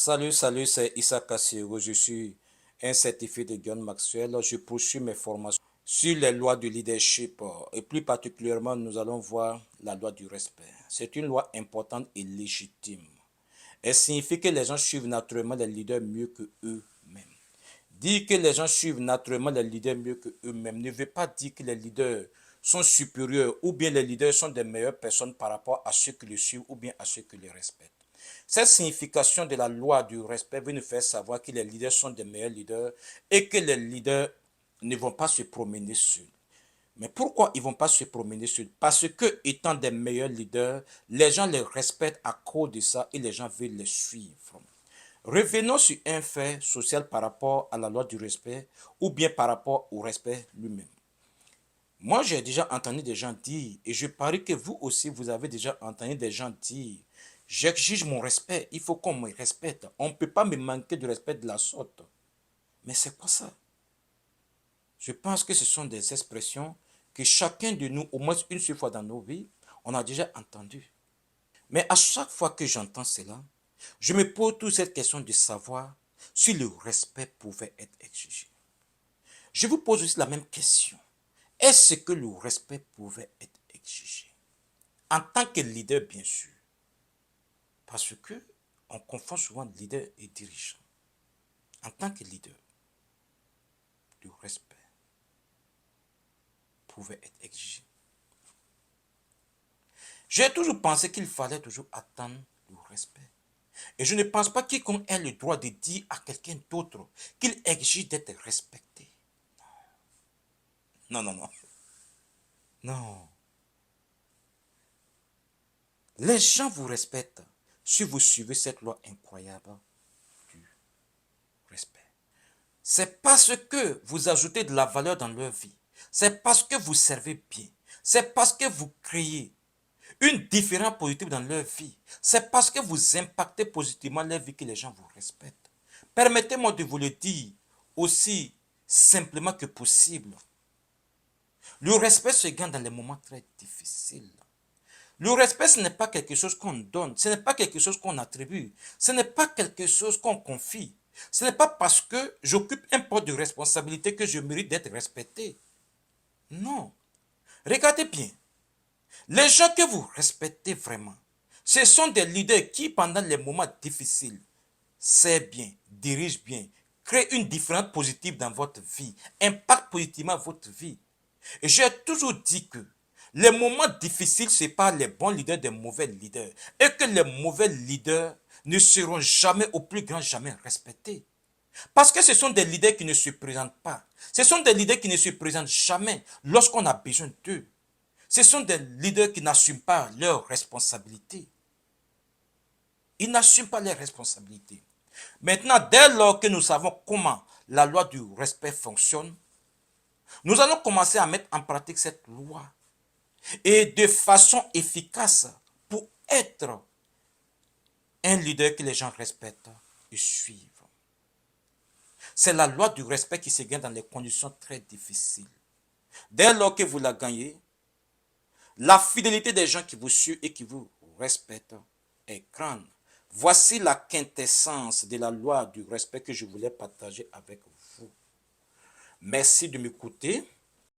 Salut, c'est Issa Kassiro. Je suis un certifié de John Maxwell. Je poursuis mes formations sur les lois du leadership et plus particulièrement, nous allons voir la loi du respect. C'est une loi importante et légitime. Elle signifie que les gens suivent naturellement les leaders mieux que eux-mêmes. Dire que les gens suivent naturellement les leaders mieux que eux-mêmes ne veut pas dire que les leaders sont supérieurs ou bien les leaders sont des meilleures personnes par rapport à ceux qui les suivent ou bien à ceux qui les respectent. Cette signification de la loi du respect veut nous faire savoir que les leaders sont des meilleurs leaders et que les leaders ne vont pas se promener seuls. Mais pourquoi ils ne vont pas se promener seuls? Parce que, étant des meilleurs leaders, les gens les respectent à cause de ça et les gens veulent les suivre. Revenons sur un fait social par rapport à la loi du respect ou bien par rapport au respect lui-même. Moi, j'ai déjà entendu des gens dire, et je parie que vous aussi, vous avez déjà entendu des gens dire, j'exige mon respect, il faut qu'on me respecte. On ne peut pas me manquer de respect de la sorte. Mais c'est quoi ça? Je pense que ce sont des expressions que chacun de nous, au moins une seule fois dans nos vies, on a déjà entendu. Mais à chaque fois que j'entends cela, je me pose toute cette question de savoir si le respect pouvait être exigé. Je vous pose aussi la même question. Est-ce que le respect pouvait être exigé? En tant que leader, bien sûr. Parce que on confond souvent leader et dirigeant. En tant que leader, le respect pouvait être exigé. J'ai toujours pensé qu'il fallait toujours attendre le respect. Et je ne pense pas qu'il ait le droit de dire à quelqu'un d'autre qu'il exige d'être respecté. Non, non, non. Non. Les gens vous respectent si vous suivez cette loi incroyable du respect. C'est parce que vous ajoutez de la valeur dans leur vie. C'est parce que vous servez bien. C'est parce que vous créez une différence positive dans leur vie. C'est parce que vous impactez positivement leur vie que les gens vous respectent. Permettez-moi de vous le dire aussi simplement que possible. Le respect se gagne dans les moments très difficiles. Le respect, ce n'est pas quelque chose qu'on donne, ce n'est pas quelque chose qu'on attribue, ce n'est pas quelque chose qu'on confie. Ce n'est pas parce que j'occupe un poste de responsabilité que je mérite d'être respecté. Non. Regardez bien. Les gens que vous respectez vraiment, ce sont des leaders qui, pendant les moments difficiles, servent bien, dirigent bien, créent une différence positive dans votre vie, impactent positivement votre vie. Et j'ai toujours dit que les moments difficiles séparent les bons leaders des mauvais leaders et que les mauvais leaders ne seront jamais, au plus grand jamais, respectés. Parce que ce sont des leaders qui ne se présentent pas. Ce sont des leaders qui ne se présentent jamais lorsqu'on a besoin d'eux. Ce sont des leaders qui n'assument pas leurs responsabilités. Ils n'assument pas leurs responsabilités. Maintenant, dès lors que nous savons comment la loi du respect fonctionne, nous allons commencer à mettre en pratique cette loi et de façon efficace pour être un leader que les gens respectent et suivent. C'est la loi du respect qui se gagne dans les conditions très difficiles. Dès lors que vous la gagnez, la fidélité des gens qui vous suivent et qui vous respectent est grande. Voici la quintessence de la loi du respect que je voulais partager avec vous. Merci de m'écouter.